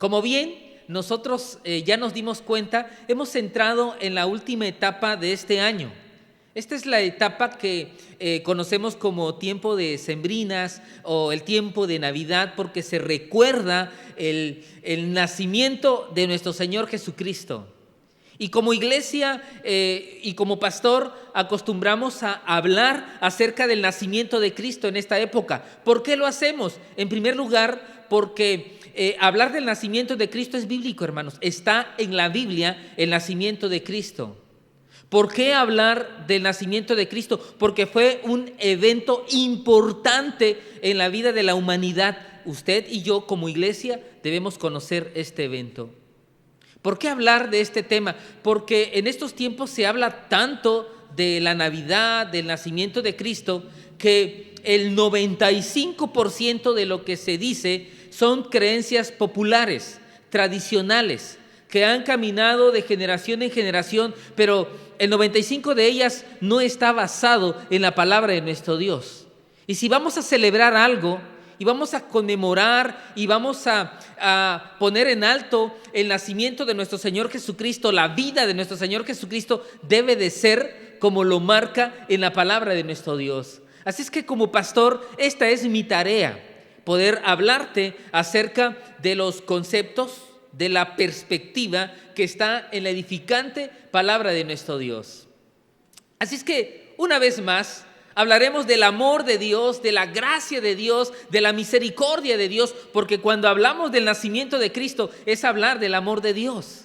Como bien nosotros ya nos dimos cuenta, hemos entrado en la última etapa de este año. Esta es la etapa que conocemos como tiempo de sembrinas o el tiempo de Navidad, porque se recuerda el nacimiento de nuestro Señor Jesucristo. Y como iglesia y como pastor acostumbramos a hablar acerca del nacimiento de Cristo en esta época. ¿Por qué lo hacemos? En primer lugar, porque hablar del nacimiento de Cristo es bíblico, hermanos. Está en la Biblia el nacimiento de Cristo. ¿Por qué hablar del nacimiento de Cristo? Porque fue un evento importante en la vida de la humanidad. Usted y yo como iglesia debemos conocer este evento. ¿Por qué hablar de este tema? Porque en estos tiempos se habla tanto de la Navidad, del nacimiento de Cristo, que el 95% de lo que se dice son creencias populares, tradicionales, que han caminado de generación en generación, pero el 95% de ellas no está basado en la palabra de nuestro Dios. Y si vamos a celebrar algo, y vamos a conmemorar y vamos a poner en alto el nacimiento de nuestro Señor Jesucristo, la vida de nuestro Señor Jesucristo debe de ser como lo marca en la palabra de nuestro Dios. Así es que como pastor, esta es mi tarea, poder hablarte acerca de los conceptos, de la perspectiva que está en la edificante palabra de nuestro Dios. Así es que una vez más, hablaremos del amor de Dios, de la gracia de Dios, de la misericordia de Dios, porque cuando hablamos del nacimiento de Cristo es hablar del amor de Dios.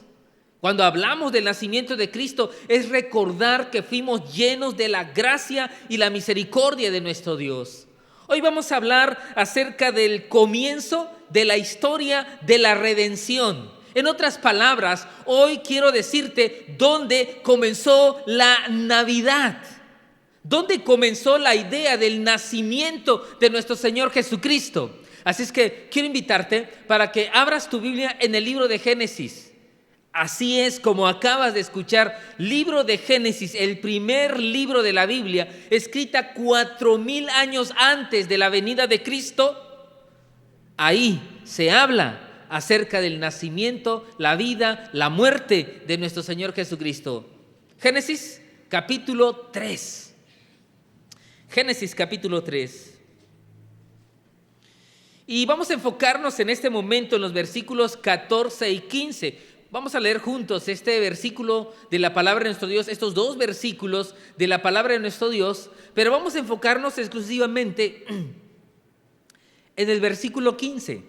Cuando hablamos del nacimiento de Cristo es recordar que fuimos llenos de la gracia y la misericordia de nuestro Dios. Hoy vamos a hablar acerca del comienzo de la historia de la redención. En otras palabras, hoy quiero decirte dónde comenzó la Navidad. ¿Dónde comenzó la idea del nacimiento de nuestro Señor Jesucristo? Así es que quiero invitarte para que abras tu Biblia en el libro de Génesis. Así es como acabas de escuchar, libro de Génesis, el primer libro de la Biblia, escrita 4000 años antes de la venida de Cristo. Ahí se habla acerca del nacimiento, la vida, la muerte de nuestro Señor Jesucristo. Génesis capítulo 3. Génesis capítulo 3. Y vamos a enfocarnos en este momento en los versículos 14 y 15. Vamos a leer juntos este versículo de la palabra de nuestro Dios, estos dos versículos de la palabra de nuestro Dios, pero vamos a enfocarnos exclusivamente en el versículo 15.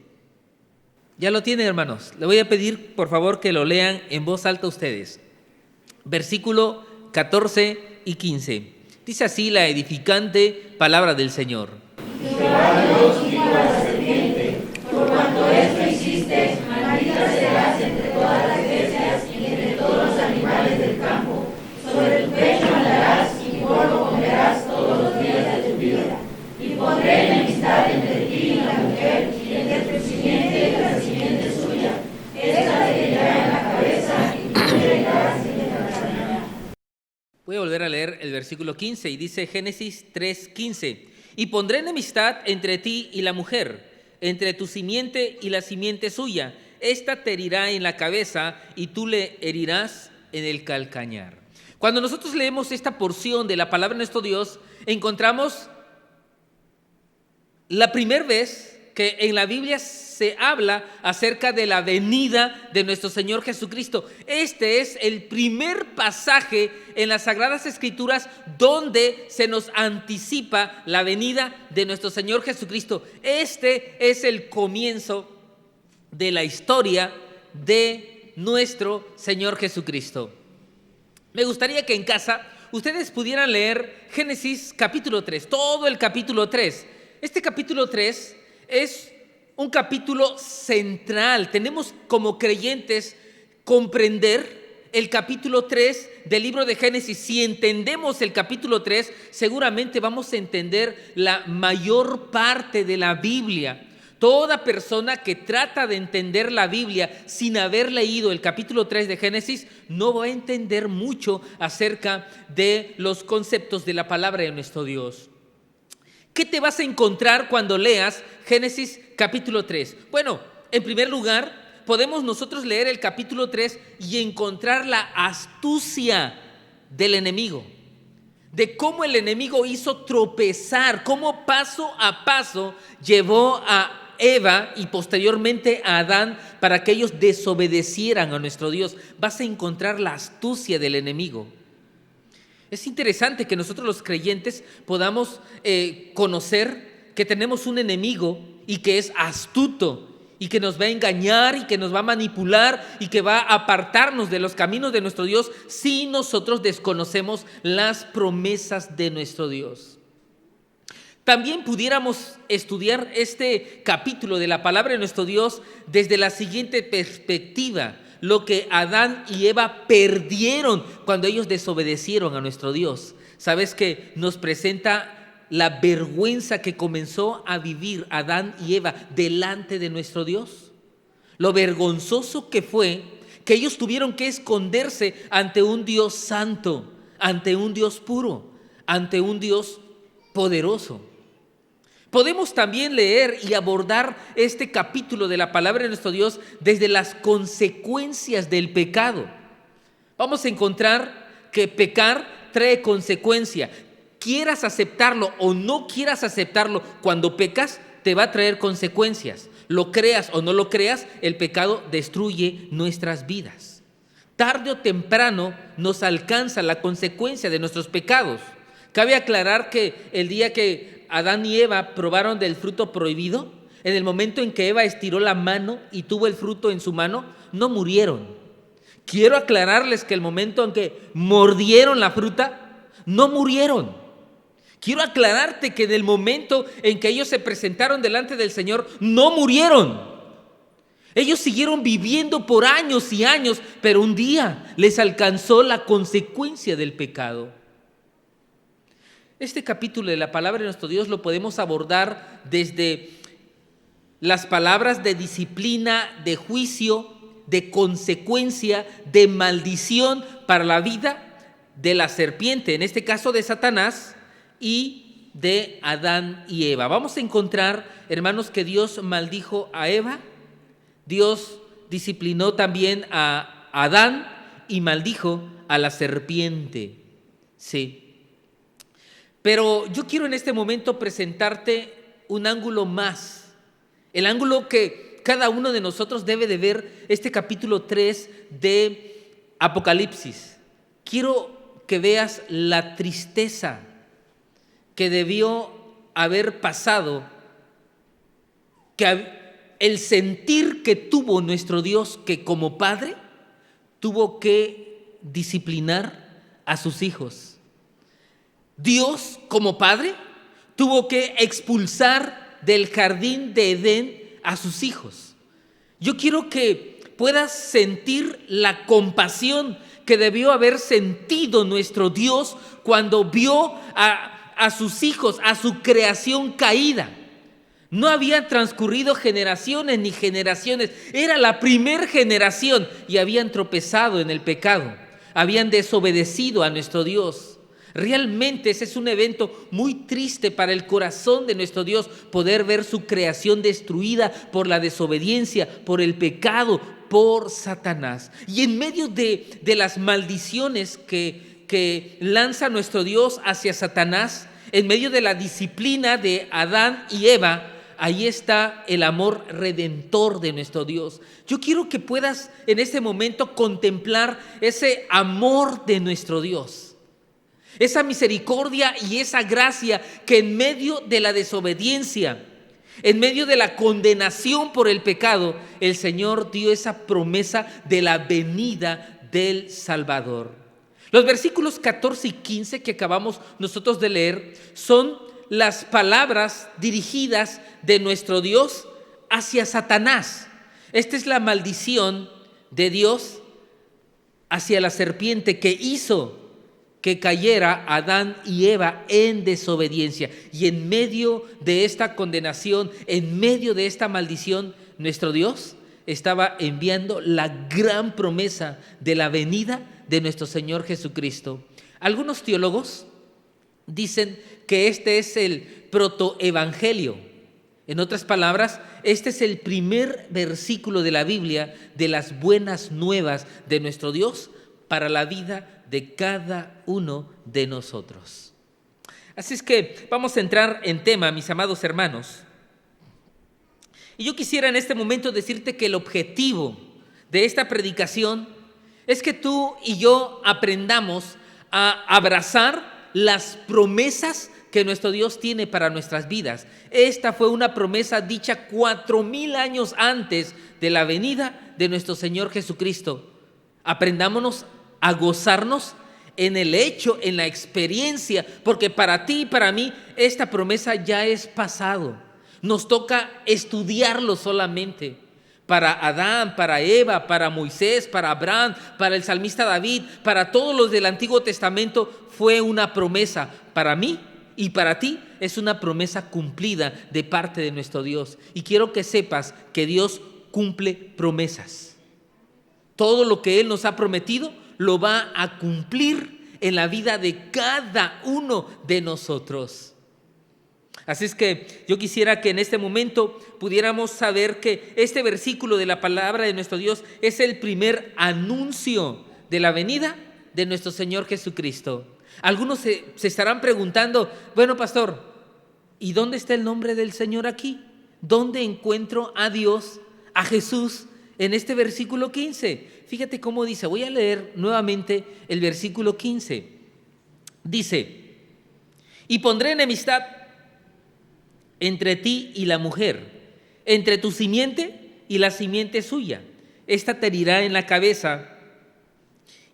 Ya lo tienen, hermanos. Le voy a pedir, por favor, que lo lean en voz alta ustedes. Versículo 14 y 15. Dice así la edificante palabra del Señor. Jehová Dios dijo a la serpiente: por cuanto esto hiciste, maldita serás entre todas las bestias y entre todos los animales del campo. Sobre tu pecho andarás y polvo comerás todos los días de tu vida. Y pondré enemistad entre ti y la mujer, y entre tu simiente y la simiente suya. Esta te herirá en la cabeza y tú le herirás en el calcañar. Voy a volver a leer el versículo 15 y dice Génesis 3:15. Y pondré enemistad entre ti y la mujer, entre tu simiente y la simiente suya. Esta te herirá en la cabeza y tú le herirás en el calcañar. Cuando nosotros leemos esta porción de la palabra de nuestro Dios, encontramos la primera vez que en la Biblia se habla acerca de la venida de nuestro Señor Jesucristo. Este es el primer pasaje en las Sagradas Escrituras donde se nos anticipa la venida de nuestro Señor Jesucristo. Este es el comienzo de la historia de nuestro Señor Jesucristo. Me gustaría que en casa ustedes pudieran leer Génesis capítulo 3, todo el capítulo 3. Este capítulo 3 es un capítulo central. Tenemos como creyentes comprender el capítulo 3 del libro de Génesis. Si entendemos el capítulo 3, seguramente vamos a entender la mayor parte de la Biblia. Toda persona que trata de entender la Biblia sin haber leído el capítulo 3 de Génesis no va a entender mucho acerca de los conceptos de la palabra de nuestro Dios. ¿Qué te vas a encontrar cuando leas Génesis capítulo 3? Bueno, en primer lugar, podemos nosotros leer el capítulo 3 y encontrar la astucia del enemigo, de cómo el enemigo hizo tropezar, cómo paso a paso llevó a Eva y posteriormente a Adán para que ellos desobedecieran a nuestro Dios. Vas a encontrar la astucia del enemigo. Es interesante que nosotros los creyentes podamos conocer que tenemos un enemigo y que es astuto y que nos va a engañar y que nos va a manipular y que va a apartarnos de los caminos de nuestro Dios si nosotros desconocemos las promesas de nuestro Dios. También pudiéramos estudiar este capítulo de la palabra de nuestro Dios desde la siguiente perspectiva: lo que Adán y Eva perdieron cuando ellos desobedecieron a nuestro Dios. ¿Sabes que nos presenta la vergüenza que comenzó a vivir Adán y Eva delante de nuestro Dios? Lo vergonzoso que fue que ellos tuvieron que esconderse ante un Dios santo, ante un Dios puro, ante un Dios poderoso. Podemos también leer y abordar este capítulo de la palabra de nuestro Dios desde las consecuencias del pecado. Vamos a encontrar que pecar trae consecuencia. Quieras aceptarlo o no quieras aceptarlo, cuando pecas te va a traer consecuencias. Lo creas o no lo creas, el pecado destruye nuestras vidas. Tarde o temprano nos alcanza la consecuencia de nuestros pecados. Cabe aclarar que el día que Adán y Eva probaron del fruto prohibido, en el momento en que Eva estiró la mano y tuvo el fruto en su mano, no murieron. Quiero aclararles que el momento en que mordieron la fruta, no murieron. Quiero aclararte que en el momento en que ellos se presentaron delante del Señor, no murieron. Ellos siguieron viviendo por años y años, pero un día les alcanzó la consecuencia del pecado. Este capítulo de la palabra de nuestro Dios lo podemos abordar desde las palabras de disciplina, de juicio, de consecuencia, de maldición para la vida de la serpiente, en este caso de Satanás, y de Adán y Eva. Vamos a encontrar, hermanos, que Dios maldijo a Eva, Dios disciplinó también a Adán y maldijo a la serpiente. Sí. Pero yo quiero en este momento presentarte un ángulo más, el ángulo que cada uno de nosotros debe de ver este capítulo 3 de Apocalipsis. Quiero que veas la tristeza que debió haber pasado, que el sentir que tuvo nuestro Dios, que como padre tuvo que disciplinar a sus hijos. Dios, como padre, tuvo que expulsar del jardín de Edén a sus hijos. Yo quiero que puedas sentir la compasión que debió haber sentido nuestro Dios cuando vio a sus hijos, a su creación caída. No habían transcurrido generaciones ni generaciones, era la primer generación y habían tropezado en el pecado, habían desobedecido a nuestro Dios. Realmente ese es un evento muy triste para el corazón de nuestro Dios, poder ver su creación destruida por la desobediencia, por el pecado, por Satanás. Y en medio de las maldiciones que lanza nuestro Dios hacia Satanás, en medio de la disciplina de Adán y Eva, ahí está el amor redentor de nuestro Dios. Yo quiero que puedas en este momento contemplar ese amor de nuestro Dios. Esa misericordia y esa gracia que en medio de la desobediencia, en medio de la condenación por el pecado, el Señor dio esa promesa de la venida del Salvador. Los versículos 14 y 15 que acabamos nosotros de leer son las palabras dirigidas de nuestro Dios hacia Satanás. Esta es la maldición de Dios hacia la serpiente que hizo que cayera Adán y Eva en desobediencia. Y en medio de esta condenación, en medio de esta maldición, nuestro Dios estaba enviando la gran promesa de la venida de nuestro Señor Jesucristo. Algunos teólogos dicen que este es el protoevangelio. En otras palabras, este es el primer versículo de la Biblia de las buenas nuevas de nuestro Dios para la vida de cada uno de nosotros. Así es que vamos a entrar en tema, mis amados hermanos. Y yo quisiera en este momento decirte que el objetivo de esta predicación es que tú y yo aprendamos a abrazar las promesas que nuestro Dios tiene para nuestras vidas. Esta fue una promesa dicha 4000 años antes de la venida de nuestro Señor Jesucristo. Aprendámonos a gozarnos en el hecho, en la experiencia, porque para ti y para mí esta promesa ya es pasado. Nos toca estudiarlo solamente. Para Adán, para Eva, para Moisés, para Abraham, para el salmista David, para todos los del Antiguo Testamento fue una promesa. Para mí y para ti es una promesa cumplida de parte de nuestro Dios. Y quiero que sepas que Dios cumple promesas. Todo lo que Él nos ha prometido lo va a cumplir en la vida de cada uno de nosotros. Así es que yo quisiera que en este momento pudiéramos saber que este versículo de la palabra de nuestro Dios es el primer anuncio de la venida de nuestro Señor Jesucristo. Algunos se estarán preguntando, bueno, pastor, ¿y dónde está el nombre del Señor aquí? ¿Dónde encuentro a Dios, a Jesús, en este versículo 15? Fíjate cómo dice, voy a leer nuevamente el versículo 15. Dice, y pondré enemistad entre ti y la mujer, entre tu simiente y la simiente suya. Esta te herirá en la cabeza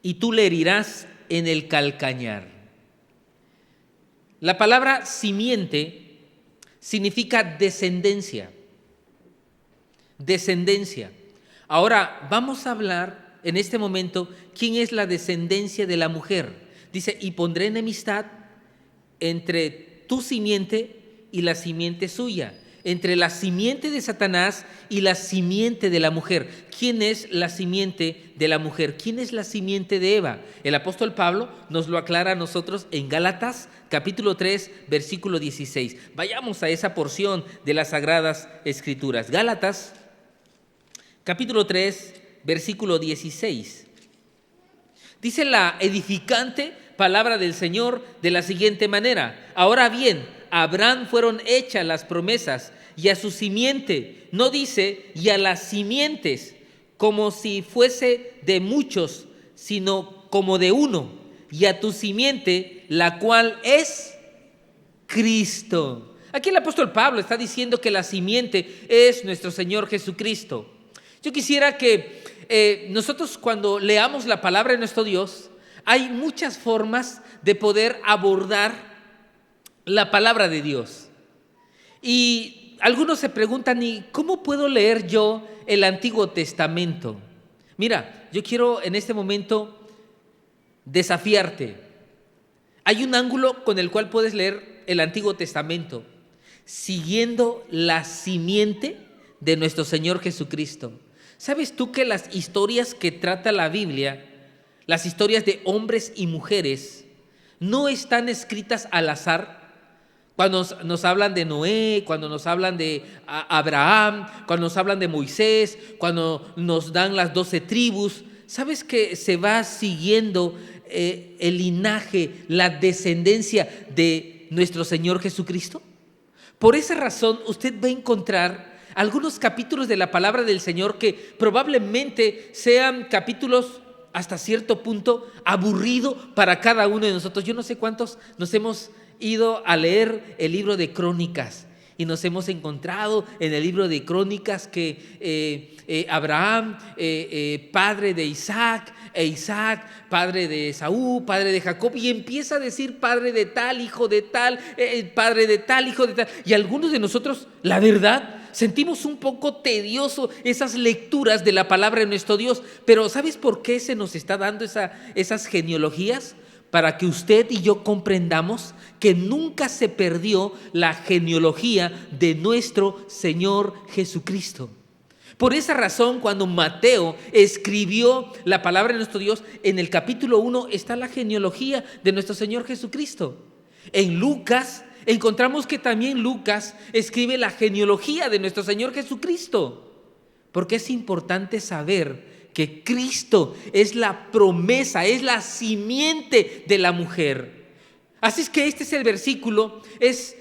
y tú le herirás en el calcañar. La palabra simiente significa descendencia. Descendencia. Ahora vamos a hablar en este momento quién es la descendencia de la mujer. Dice, y pondré enemistad entre tu simiente y la simiente suya, entre la simiente de Satanás y la simiente de la mujer. ¿Quién es la simiente de la mujer? ¿Quién es la simiente de Eva? El apóstol Pablo nos lo aclara a nosotros en Gálatas, capítulo 3, versículo 16. Vayamos a esa porción de las Sagradas Escrituras. Gálatas, capítulo 3, versículo 16. Dice la edificante palabra del Señor de la siguiente manera: ahora bien, a Abraham fueron hechas las promesas y a su simiente, no dice y a las simientes, como si fuese de muchos, sino como de uno, y a tu simiente, la cual es Cristo. Aquí el apóstol Pablo está diciendo que la simiente es nuestro Señor Jesucristo. Yo quisiera que nosotros cuando leamos la palabra de nuestro Dios, hay muchas formas de poder abordar la palabra de Dios. Y algunos se preguntan, ¿y cómo puedo leer yo el Antiguo Testamento? Mira, yo quiero en este momento desafiarte. Hay un ángulo con el cual puedes leer el Antiguo Testamento, siguiendo la simiente de nuestro Señor Jesucristo. ¿Sabes tú que las historias que trata la Biblia, las historias de hombres y mujeres, no están escritas al azar? Cuando nos hablan de Noé, cuando nos hablan de Abraham, cuando nos hablan de Moisés, cuando nos dan las 12 tribus, ¿sabes que se va siguiendo el linaje, la descendencia de nuestro Señor Jesucristo? Por esa razón usted va a encontrar algunos capítulos de la palabra del Señor que probablemente sean capítulos hasta cierto punto aburrido para cada uno de nosotros. Yo no sé cuántos nos hemos ido a leer el libro de Crónicas y nos hemos encontrado en el libro de Crónicas que Abraham, padre de Isaac, e Isaac, padre de Esaú, padre de Jacob, y empieza a decir padre de tal, hijo de tal, padre de tal, hijo de tal. Y algunos de nosotros, la verdad, sentimos un poco tedioso esas lecturas de la palabra de nuestro Dios. Pero ¿sabes por qué se nos está dando esas genealogías? Para que usted y yo comprendamos que nunca se perdió la genealogía de nuestro Señor Jesucristo. Por esa razón, cuando Mateo escribió la palabra de nuestro Dios, en el capítulo 1 está la genealogía de nuestro Señor Jesucristo. En Lucas encontramos que también Lucas escribe la genealogía de nuestro Señor Jesucristo, porque es importante saber que Cristo es la promesa, es la simiente de la mujer. Así es que este es el versículo, es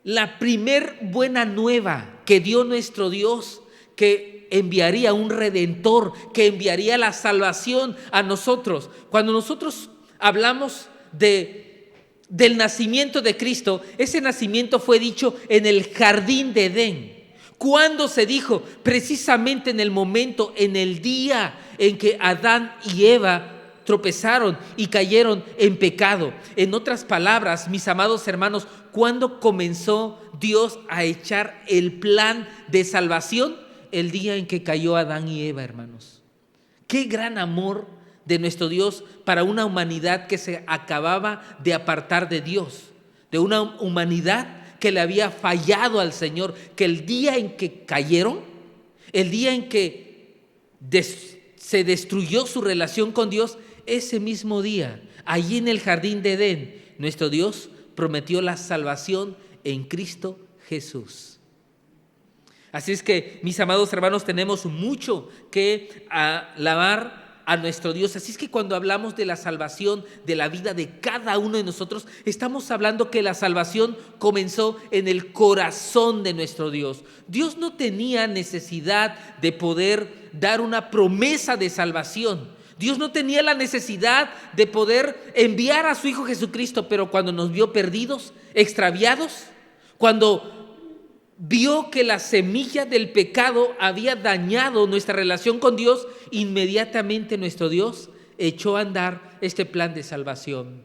la primer buena nueva que dio nuestro Dios, que enviaría un redentor, que enviaría la salvación a nosotros. Cuando nosotros hablamos del nacimiento de Cristo, ese nacimiento fue dicho en el jardín de Edén. ¿Cuándo se dijo? Precisamente en el momento, en el día en que Adán y Eva tropezaron y cayeron en pecado. En otras palabras, mis amados hermanos, ¿cuándo comenzó Dios a echar el plan de salvación? El día en que cayó Adán y Eva, hermanos. Qué gran amor de nuestro Dios para una humanidad que se acababa de apartar de Dios, de una humanidad que le había fallado al Señor, que el día en que cayeron, el día en que se destruyó su relación con Dios, ese mismo día, allí en el jardín de Edén, nuestro Dios prometió la salvación en Cristo Jesús. Así es que, mis amados hermanos, tenemos mucho que alabar a nuestro Dios. Así es que cuando hablamos de la salvación de la vida de cada uno de nosotros, estamos hablando que la salvación comenzó en el corazón de nuestro Dios. Dios no tenía necesidad de poder dar una promesa de salvación. Dios no tenía la necesidad de poder enviar a su Hijo Jesucristo, pero cuando nos vio perdidos, extraviados, cuando vio que la semilla del pecado había dañado nuestra relación con Dios, inmediatamente nuestro Dios echó a andar este plan de salvación.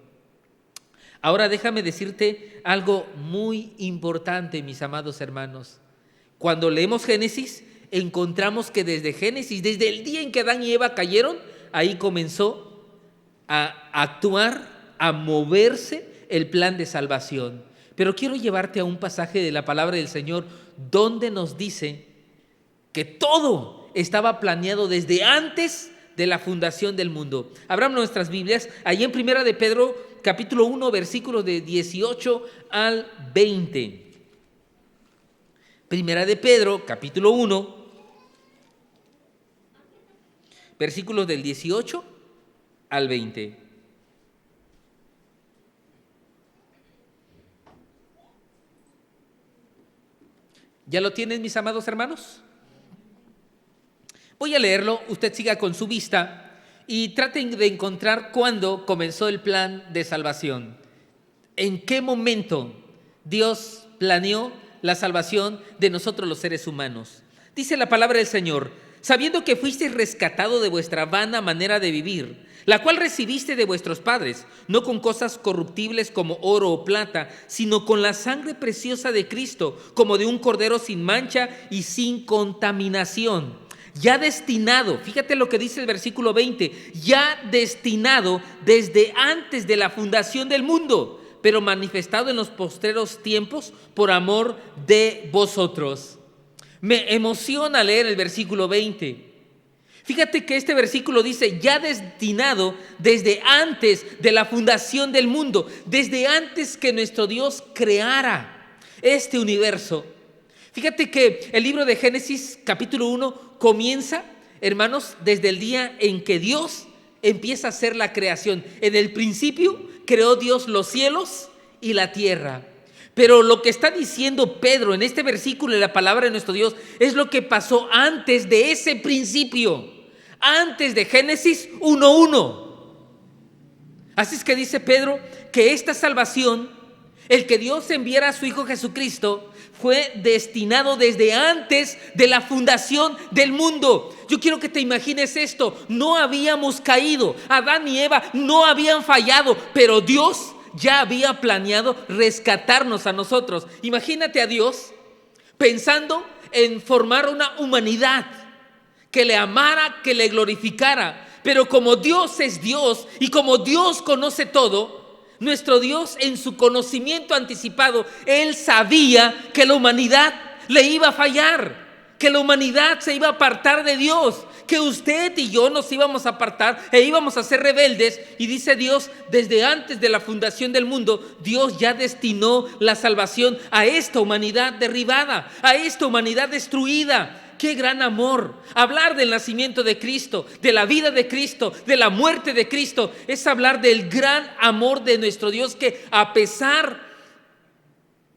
Ahora déjame decirte algo muy importante, mis amados hermanos. Cuando leemos Génesis, encontramos que desde Génesis, desde el día en que Adán y Eva cayeron, ahí comenzó a actuar, a moverse el plan de salvación. Pero quiero llevarte a un pasaje de la palabra del Señor donde nos dice que todo estaba planeado desde antes de la fundación del mundo. Abramos nuestras Biblias, ahí en Primera de Pedro, capítulo 1, versículos de 18 al 20. Primera de Pedro, capítulo 1, versículos del 18 al 20. ¿Ya lo tienen, mis amados hermanos? Voy a leerlo, usted siga con su vista y traten de encontrar cuándo comenzó el plan de salvación. ¿En qué momento Dios planeó la salvación de nosotros los seres humanos? Dice la palabra del Señor: sabiendo que fuisteis rescatado de vuestra vana manera de vivir, la cual recibiste de vuestros padres, no con cosas corruptibles como oro o plata, sino con la sangre preciosa de Cristo, como de un cordero sin mancha y sin contaminación. Ya destinado, fíjate lo que dice el versículo 20, ya destinado desde antes de la fundación del mundo, pero manifestado en los postreros tiempos por amor de vosotros. Me emociona leer el versículo 20. Fíjate que este versículo dice, ya destinado desde antes de la fundación del mundo, desde antes que nuestro Dios creara este universo. Fíjate que el libro de Génesis, capítulo 1, comienza, hermanos, desde el día en que Dios empieza a hacer la creación. En el principio creó Dios los cielos y la tierra. Pero lo que está diciendo Pedro en este versículo de la palabra de nuestro Dios es lo que pasó antes de ese principio. Antes de Génesis 1:1. Así es que dice Pedro que esta salvación, el que Dios enviara a su Hijo Jesucristo, fue destinado desde antes de la fundación del mundo. Yo quiero que te imagines esto: no habíamos caído, Adán y Eva no habían fallado, pero Dios ya había planeado rescatarnos a nosotros. Imagínate a Dios pensando en formar una humanidad que le amara, que le glorificara. Pero como Dios es Dios y como Dios conoce todo, nuestro Dios, en su conocimiento anticipado, Él sabía que la humanidad le iba a fallar, que la humanidad se iba a apartar de Dios, que usted y yo nos íbamos a apartar e íbamos a ser rebeldes. Y dice Dios, desde antes de la fundación del mundo, Dios ya destinó la salvación a esta humanidad derribada, a esta humanidad destruida. ¡Qué gran amor! Hablar del nacimiento de Cristo, de la vida de Cristo, de la muerte de Cristo, es hablar del gran amor de nuestro Dios, que a pesar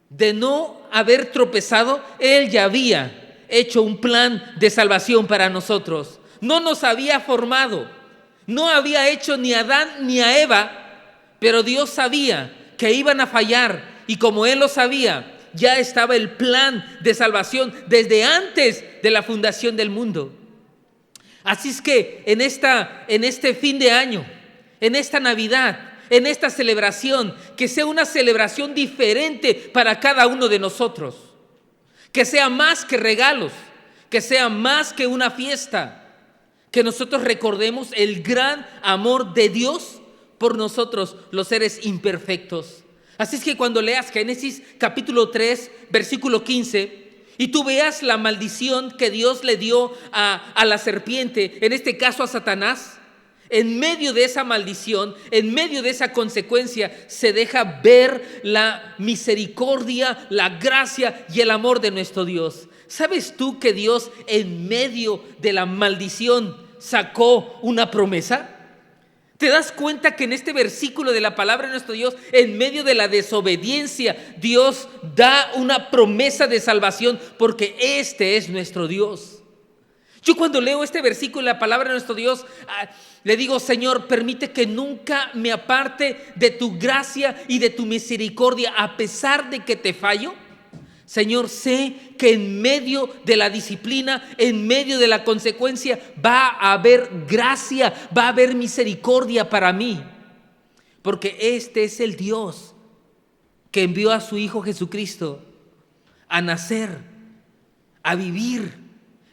de no haber tropezado, Él ya había hecho un plan de salvación para nosotros. No nos había formado, no había hecho ni a Adán ni a Eva, pero Dios sabía que iban a fallar, y como Él lo sabía, ya estaba el plan de salvación desde antes de la fundación del mundo. Así es que en este fin de año, en esta Navidad, en esta celebración, que sea una celebración diferente para cada uno de nosotros, que sea más que regalos, que sea más que una fiesta, que nosotros recordemos el gran amor de Dios por nosotros, los seres imperfectos. Así es que cuando leas Génesis capítulo 3, versículo 15, y tú veas la maldición que Dios le dio a la serpiente, en este caso a Satanás, en medio de esa maldición, en medio de esa consecuencia, se deja ver la misericordia, la gracia y el amor de nuestro Dios. ¿Sabes tú que Dios en medio de la maldición sacó una promesa? ¿Te das cuenta que en este versículo de la palabra de nuestro Dios, en medio de la desobediencia, Dios da una promesa de salvación, porque este es nuestro Dios? Yo cuando leo este versículo de la palabra de nuestro Dios, le digo: Señor, permite que nunca me aparte de tu gracia y de tu misericordia, a pesar de que te fallo. Señor, sé que en medio de la disciplina, en medio de la consecuencia, va a haber gracia, va a haber misericordia para mí. Porque este es el Dios que envió a su Hijo Jesucristo a nacer, a vivir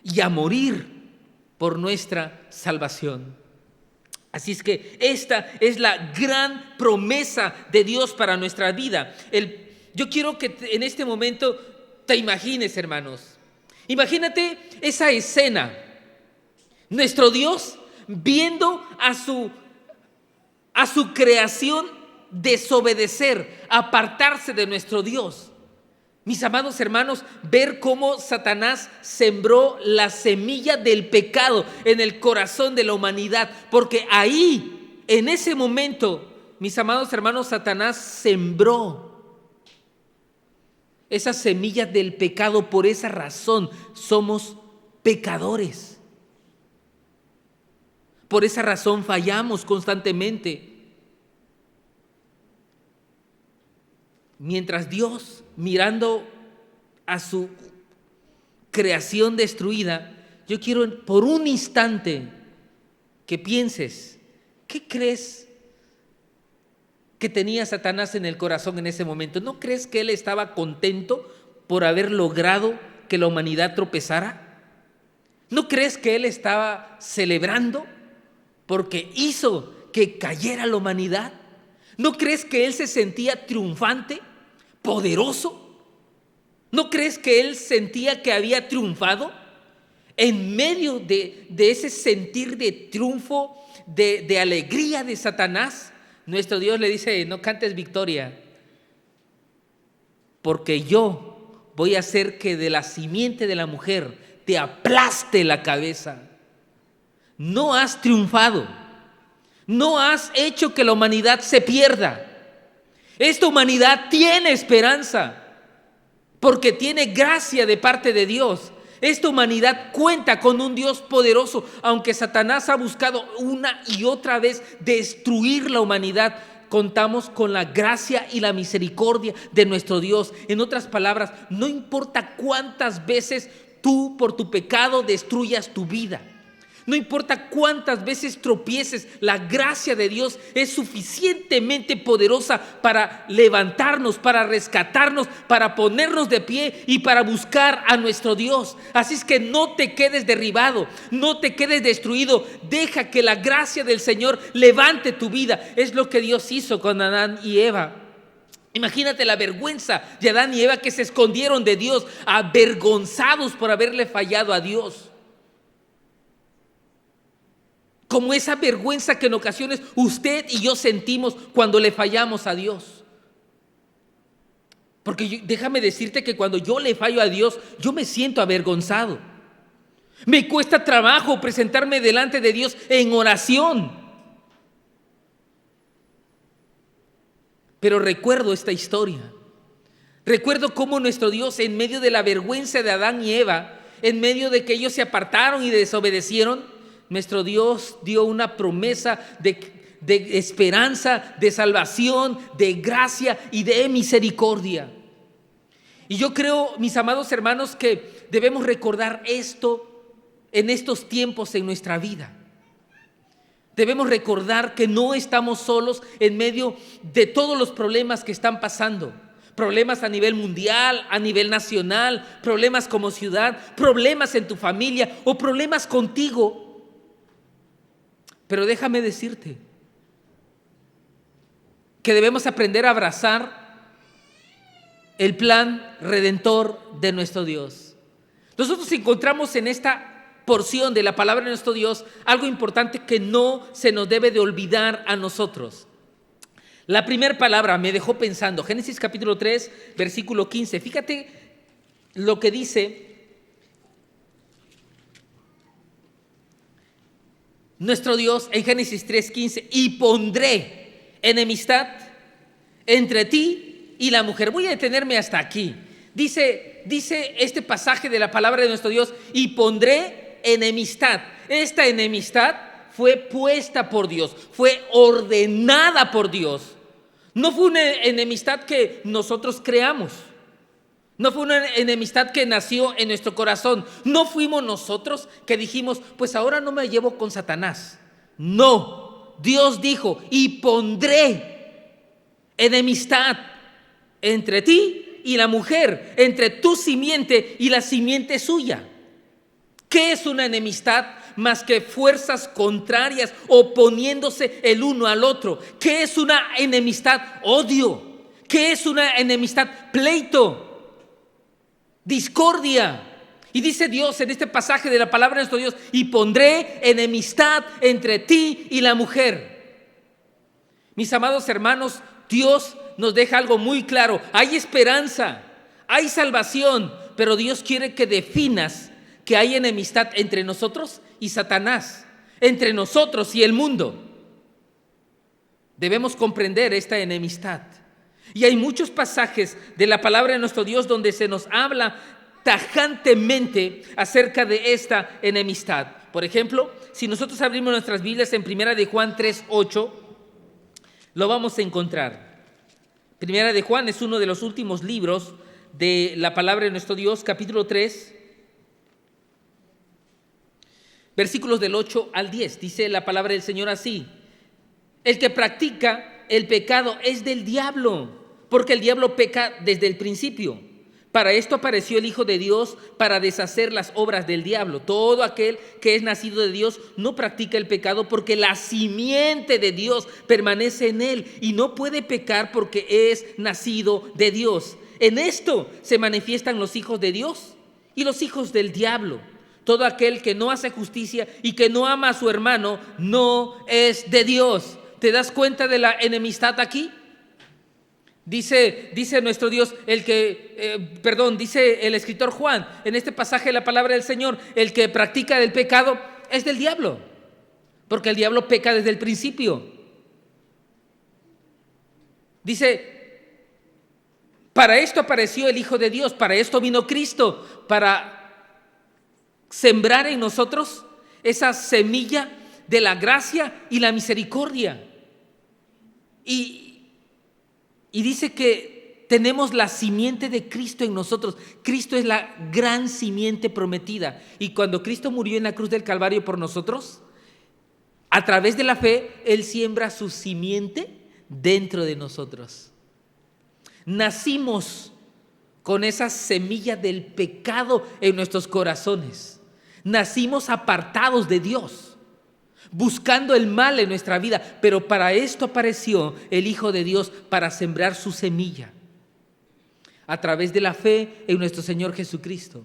y a morir por nuestra salvación. Así es que esta es la gran promesa de Dios para nuestra vida. Yo quiero que en este momento te imagines, hermanos. Imagínate esa escena. Nuestro Dios viendo a su creación desobedecer, apartarse de nuestro Dios. Mis amados hermanos, ver cómo Satanás sembró la semilla del pecado en el corazón de la humanidad. Porque ahí, en ese momento, mis amados hermanos, Satanás sembró esa semilla del pecado. Por esa razón somos pecadores. Por esa razón fallamos constantemente. Mientras Dios, mirando a su creación destruida, yo quiero por un instante que pienses, ¿qué crees que tenía Satanás en el corazón en ese momento? ¿No crees que él estaba contento por haber logrado que la humanidad tropezara? ¿No crees que él estaba celebrando porque hizo que cayera la humanidad? ¿No crees que él se sentía triunfante, poderoso? ¿No crees que él sentía que había triunfado? En medio de ese sentir de triunfo, de alegría de Satanás, nuestro Dios le dice: no cantes victoria, porque yo voy a hacer que de la simiente de la mujer te aplaste la cabeza. No has triunfado, no has hecho que la humanidad se pierda. Esta humanidad tiene esperanza, porque tiene gracia de parte de Dios. Esta humanidad cuenta con un Dios poderoso. Aunque Satanás ha buscado una y otra vez destruir la humanidad, contamos con la gracia y la misericordia de nuestro Dios. En otras palabras, no importa cuántas veces tú por tu pecado destruyas tu vida, no importa cuántas veces tropieces, la gracia de Dios es suficientemente poderosa para levantarnos, para rescatarnos, para ponernos de pie y para buscar a nuestro Dios. Así es que no te quedes derribado, no te quedes destruido. Deja que la gracia del Señor levante tu vida. Es lo que Dios hizo con Adán y Eva. Imagínate la vergüenza de Adán y Eva, que se escondieron de Dios, avergonzados por haberle fallado a Dios. como esa vergüenza que en ocasiones usted y yo sentimos cuando le fallamos a Dios. Porque déjame decirte que cuando yo le fallo a Dios, yo me siento avergonzado. Me cuesta trabajo presentarme delante de Dios en oración. Pero recuerdo esta historia. Recuerdo cómo nuestro Dios, en medio de la vergüenza de Adán y Eva, en medio de que ellos se apartaron y desobedecieron, nuestro Dios dio una promesa de esperanza, de salvación, de gracia y de misericordia. Y yo creo, mis amados hermanos, que debemos recordar esto en estos tiempos en nuestra vida. Debemos recordar que no estamos solos en medio de todos los problemas que están pasando. Problemas a nivel mundial, a nivel nacional, problemas como ciudad, problemas en tu familia o problemas contigo. Pero déjame decirte que debemos aprender a abrazar el plan redentor de nuestro Dios. Nosotros encontramos en esta porción de la palabra de nuestro Dios algo importante que no se nos debe de olvidar a nosotros. La primera palabra me dejó pensando, Génesis capítulo 3, versículo 15. Fíjate lo que dice nuestro Dios en Génesis 3:15: y pondré enemistad entre ti y la mujer. Voy a detenerme hasta aquí. Dice este pasaje de la palabra de nuestro Dios: y pondré enemistad. Esta enemistad fue puesta por Dios, fue ordenada por Dios. No fue una enemistad que nosotros creamos. No fue una enemistad que nació en nuestro corazón. No fuimos nosotros que dijimos, pues ahora no me llevo con Satanás. No, Dios dijo: y pondré enemistad entre ti y la mujer, entre tu simiente y la simiente suya. ¿Qué es una enemistad más que fuerzas contrarias oponiéndose el uno al otro? ¿Qué es una enemistad? Odio. ¿Qué es una enemistad? Pleito, discordia. Y dice Dios en este pasaje de la palabra de nuestro Dios: y pondré enemistad entre ti y la mujer. Mis amados hermanos, Dios nos deja algo muy claro. Hay esperanza, hay salvación, pero Dios quiere que definas que hay enemistad entre nosotros y Satanás, entre nosotros y el mundo. Debemos comprender esta enemistad. Y hay muchos pasajes de la palabra de nuestro Dios donde se nos habla tajantemente acerca de esta enemistad. Por ejemplo, si nosotros abrimos nuestras Biblias en 1 de Juan 3:8, lo vamos a encontrar. 1 de Juan es uno de los últimos libros de la palabra de nuestro Dios, capítulo 3, versículos del 8 al 10. Dice la palabra del Señor así: el que practica el pecado es del diablo, porque el diablo peca desde el principio. Para esto apareció el Hijo de Dios, para deshacer las obras del diablo. Todo aquel que es nacido de Dios no practica el pecado, porque la simiente de Dios permanece en él y no puede pecar porque es nacido de Dios. En esto se manifiestan los hijos de Dios y los hijos del diablo. Todo aquel que no hace justicia y que no ama a su hermano no es de Dios. ¿Te das cuenta de la enemistad aquí? Dice nuestro Dios, dice el escritor Juan, en este pasaje de la palabra del Señor: el que practica el pecado es del diablo, porque el diablo peca desde el principio. Dice: para esto apareció el Hijo de Dios, para esto vino Cristo, para sembrar en nosotros esa semilla de la gracia y la misericordia. Y dice que tenemos la simiente de Cristo en nosotros. Cristo es la gran simiente prometida. Y cuando Cristo murió en la cruz del Calvario por nosotros, a través de la fe, Él siembra su simiente dentro de nosotros. Nacimos con esa semilla del pecado en nuestros corazones. Nacimos apartados de Dios, buscando el mal en nuestra vida, pero para esto apareció el Hijo de Dios, para sembrar su semilla a través de la fe en nuestro Señor Jesucristo.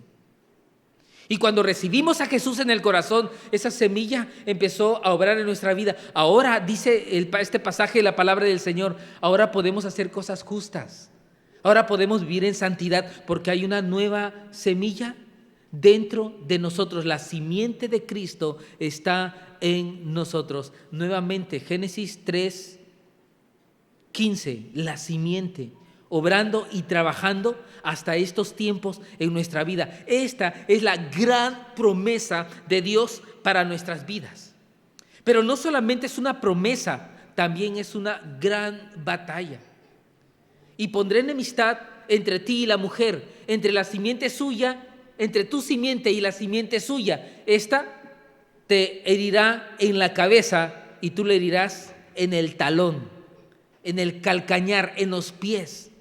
Y cuando recibimos a Jesús en el corazón, esa semilla empezó a obrar en nuestra vida. Ahora, dice este pasaje de la palabra del Señor, ahora podemos hacer cosas justas. Ahora podemos vivir en santidad porque hay una nueva semilla dentro de nosotros. La simiente de Cristo está en nosotros. Nuevamente, Génesis 3:15, la simiente, obrando y trabajando hasta estos tiempos en nuestra vida. Esta es la gran promesa de Dios para nuestras vidas. Pero no solamente es una promesa, también es una gran batalla. Y pondré enemistad entre ti y la mujer, entre la simiente suya, entre tu simiente y la simiente suya. Esta te herirá en la cabeza y tú le herirás en el talón, en el calcañar, en los pies.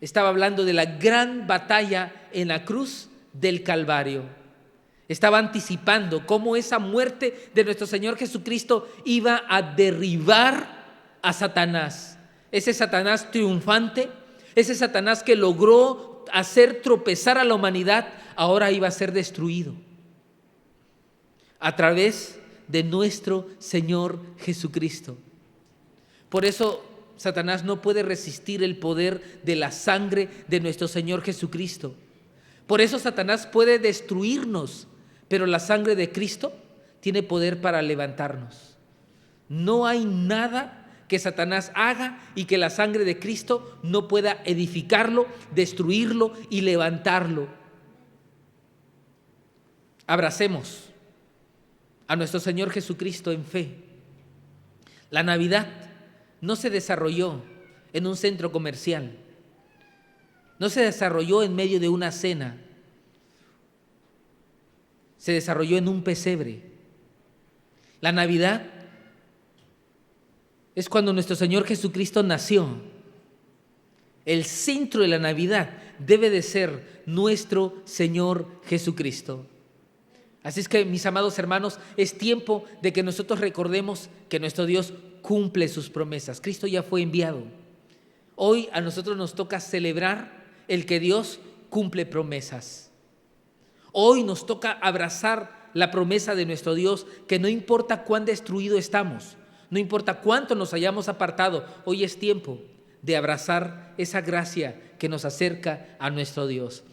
Estaba hablando de la gran batalla en la cruz del Calvario. Estaba anticipando cómo esa muerte de nuestro Señor Jesucristo iba a derribar a Satanás. Ese Satanás triunfante, ese Satanás que logró hacer tropezar a la humanidad, ahora iba a ser destruido a través de nuestro Señor Jesucristo. Por eso Satanás no puede resistir el poder de la sangre de nuestro Señor Jesucristo. Por eso Satanás puede destruirnos, pero la sangre de Cristo tiene poder para levantarnos. No hay nada que Satanás haga y que la sangre de Cristo no pueda edificarlo, destruirlo y levantarlo. Abracemos a nuestro Señor Jesucristo en fe. La Navidad no se desarrolló en un centro comercial, no se desarrolló en medio de una cena, se desarrolló en un pesebre. La Navidad es cuando nuestro Señor Jesucristo nació. El centro de la Navidad debe de ser nuestro Señor Jesucristo. Así es que, mis amados hermanos, es tiempo de que nosotros recordemos que nuestro Dios cumple sus promesas. Cristo ya fue enviado. Hoy a nosotros nos toca celebrar el que Dios cumple promesas. Hoy nos toca abrazar la promesa de nuestro Dios, que no importa cuán destruido estamos, no importa cuánto nos hayamos apartado, hoy es tiempo de abrazar esa gracia que nos acerca a nuestro Dios.